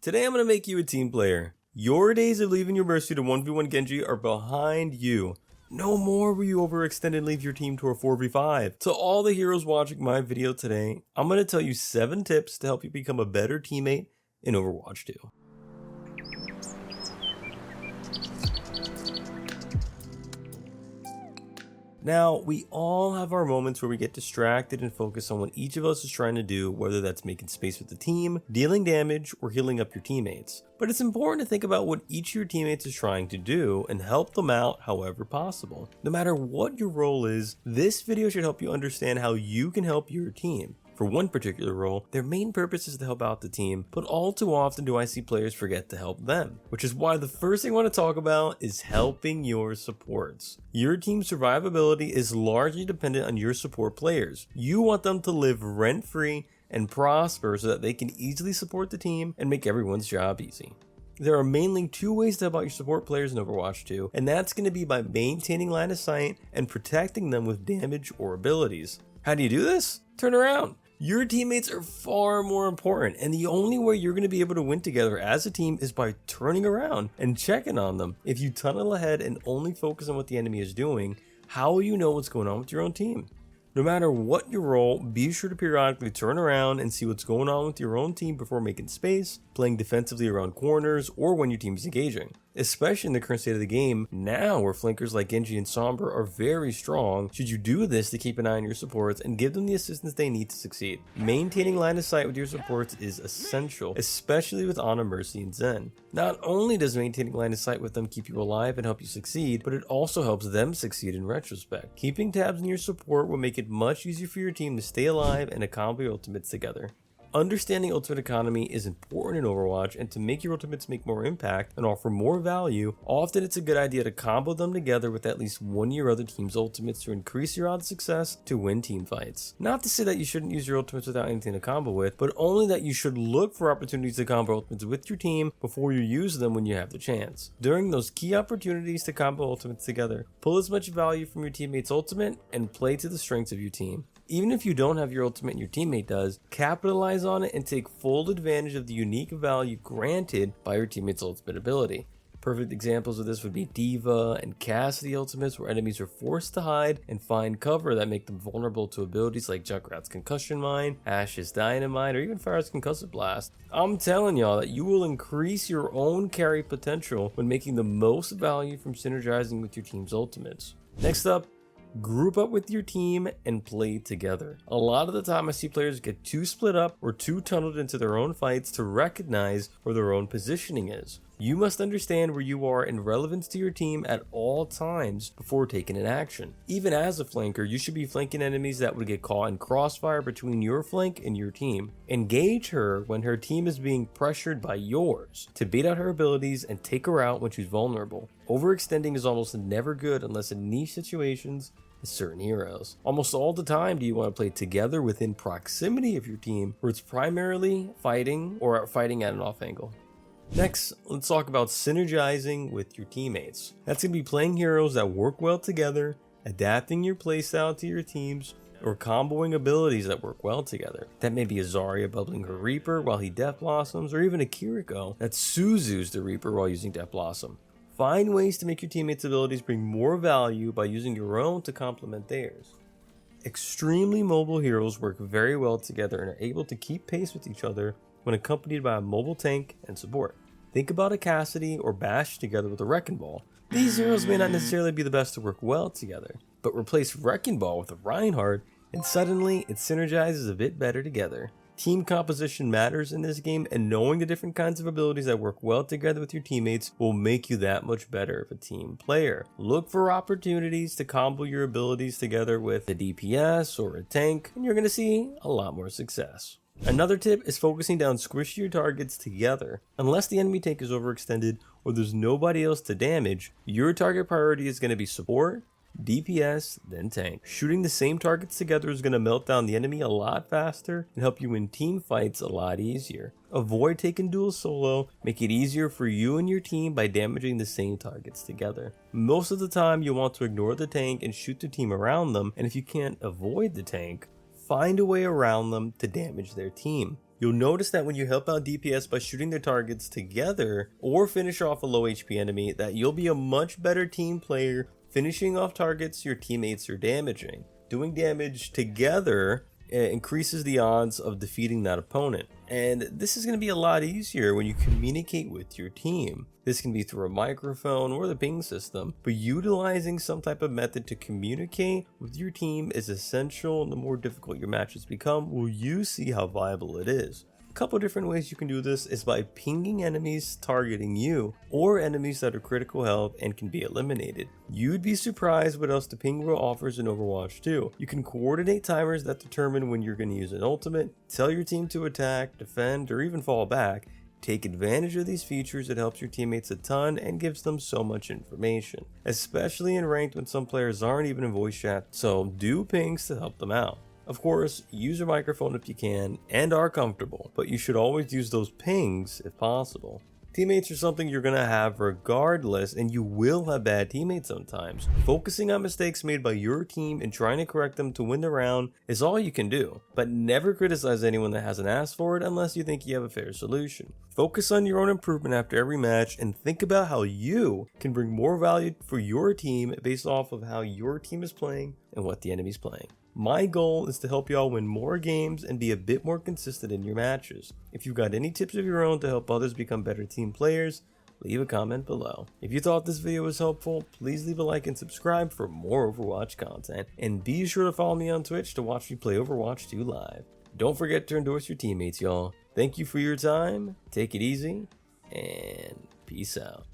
Today I'm going to make you a team player. Your days of leaving your mercy to 1v1 Genji are behind you. No more will you overextend and leave your team to a 4v5. To all the heroes watching my video today, I'm going to tell you 7 tips to help you become a better teammate in Overwatch 2. Now, we all have our moments where we get distracted and focus on what each of us is trying to do, whether that's making space with the team, dealing damage, or healing up your teammates. But it's important to think about what each of your teammates is trying to do and help them out however possible. No matter what your role is, this video should help you understand how you can help your team. For one particular role, their main purpose is to help out the team, but all too often do I see players forget to help them. Which is why the first thing I want to talk about is helping your supports. Your team's survivability is largely dependent on your support players. You want them to live rent-free and prosper so that they can easily support the team and make everyone's job easy. There are mainly 2 ways to help out your support players in Overwatch 2, and that's going to be by maintaining line of sight and protecting them with damage or abilities. How do you do this? Turn around. Your teammates are far more important, and the only way you're going to be able to win together as a team is by turning around and checking on them. If you tunnel ahead and only focus on what the enemy is doing, how will you know what's going on with your own team? No matter what your role, be sure to periodically turn around and see what's going on with your own team before making space, playing defensively around corners, or when your team is engaging. Especially in the current state of the game, now where flankers like Genji and Sombra are very strong, should you do this to keep an eye on your supports and give them the assistance they need to succeed. Maintaining line of sight with your supports is essential, especially with Ana, Mercy, and Zen. Not only does maintaining line of sight with them keep you alive and help you succeed, but it also helps them succeed in retrospect. Keeping tabs on your support will make it much easier for your team to stay alive and accomplish your ultimates together. Understanding ultimate economy is important in Overwatch, and to make your ultimates make more impact and offer more value, often it's a good idea to combo them together with at least one of your other team's ultimates to increase your odds of success to win team fights. Not to say that you shouldn't use your ultimates without anything to combo with, but only that you should look for opportunities to combo ultimates with your team before you use them when you have the chance. During those key opportunities to combo ultimates together, pull as much value from your teammate's ultimate and play to the strengths of your team. Even if you don't have your ultimate and your teammate does, capitalize on it and take full advantage of the unique value granted by your teammate's ultimate ability. Perfect examples of this would be D.Va and Cassidy ultimates, where enemies are forced to hide and find cover that make them vulnerable to abilities like Junkrat's Concussion Mine, Ash's Dynamite, or even Pharah's Concussive Blast. I'm telling y'all that you will increase your own carry potential when making the most value from synergizing with your team's ultimates. Next up, group up with your team and play together. A lot of the time I see players get too split up or too tunneled into their own fights to recognize where their own positioning is. You must understand where you are in relevance to your team at all times before taking an action. Even as a flanker, you should be flanking enemies that would get caught in crossfire between your flank and your team. Engage her when her team is being pressured by yours to bait out her abilities and take her out when she's vulnerable. Overextending is almost never good unless in niche situations with certain heroes. Almost all the time do you want to play together within proximity of your team, where it's primarily fighting or fighting at an off angle. Next, let's talk about synergizing with your teammates. That's going to be playing heroes that work well together, adapting your playstyle to your teams, or comboing abilities that work well together. That may be a Zarya bubbling her Reaper while he Death Blossoms, or even a Kiriko that Suzu's the Reaper while using Death Blossom. Find ways to make your teammates' abilities bring more value by using your own to complement theirs. Extremely mobile heroes work very well together and are able to keep pace with each other when accompanied by a mobile tank and support. Think about a Cassidy or Bash together with a Wrecking Ball. These heroes may not necessarily be the best to work well together, but replace Wrecking Ball with a Reinhardt and suddenly it synergizes a bit better together. Team composition matters in this game, and knowing the different kinds of abilities that work well together with your teammates will make you that much better of a team player. Look for opportunities to combo your abilities together with a DPS or a tank, and you're going to see a lot more success. Another tip is focusing down squishier targets together. Unless the enemy tank is overextended or there's nobody else to damage, your target priority is going to be support, DPS, then tank. Shooting the same targets together is going to melt down the enemy a lot faster and help you win team fights a lot easier. Avoid taking duels solo, make it easier for you and your team by damaging the same targets together. Most of the time you'll want to ignore the tank and shoot the team around them, and if you can't avoid the tank, find a way around them to damage their team. You'll notice that when you help out DPS by shooting their targets together or finish off a low HP enemy, that you'll be a much better team player finishing off targets your teammates are damaging. Doing damage together increases the odds of defeating that opponent. And this is going to be a lot easier when you communicate with your team. This can be through a microphone or the ping system, but utilizing some type of method to communicate with your team is essential. And the more difficult your matches become, will you see how viable it is. A couple different ways you can do this is by pinging enemies targeting you or enemies that are critical health and can be eliminated. You'd be surprised what else the ping rule offers in Overwatch 2. You can coordinate timers that determine when you're going to use an ultimate, tell your team to attack, defend, or even fall back. Take advantage of these features. It helps your teammates a ton and gives them so much information, especially in ranked when some players aren't even in voice chat, so do pings to help them out. Of course, use your microphone if you can and are comfortable, but you should always use those pings if possible. Teammates are something you're going to have regardless, and you will have bad teammates sometimes. Focusing on mistakes made by your team and trying to correct them to win the round is all you can do, but never criticize anyone that hasn't asked for it unless you think you have a fair solution. Focus on your own improvement after every match and think about how you can bring more value for your team based off of how your team is playing and what the enemy's playing. My goal is to help y'all win more games and be a bit more consistent in your matches. If you've got any tips of your own to help others become better team players, leave a comment below. If you thought this video was helpful, please leave a like and subscribe for more Overwatch content. And be sure to follow me on Twitch to watch me play Overwatch 2 live. Don't forget to endorse your teammates, y'all. Thank you for your time, take it easy, and peace out.